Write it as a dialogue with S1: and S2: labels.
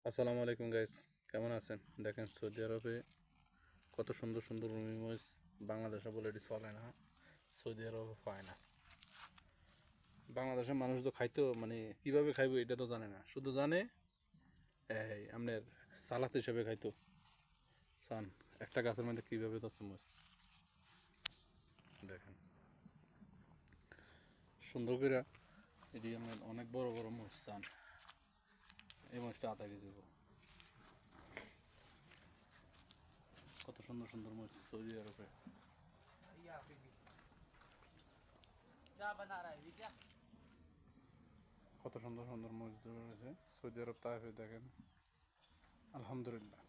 S1: আসসালামু আলাইকুম গাইস, কেমন আছেন? দেখেন সৌদি আরবে কত সুন্দর সুন্দর রুমি মরিচ। বাংলাদেশে বলে এটি চলে না, সৌদি আরবে পায় না। বাংলাদেশের মানুষ তো খাইতো মানে কিভাবে খাইবো এটা তো জানে না, শুধু জানে এই আপনার সালাদ হিসেবে খাইতো। চান একটা গাছের মধ্যে কীভাবে তো মরিচ দেখেন সুন্দর করে। এটি আপনার অনেক বড় বড় মরিচ চান, এই মরিচটা আধা কেজি দেবো। কত সুন্দর সুন্দর মরিচ সৌদি আরবে। কত সুন্দর সুন্দর মরিচ রয়েছে সৌদি আরব, তাইফে দেখেন। আলহামদুলিল্লাহ।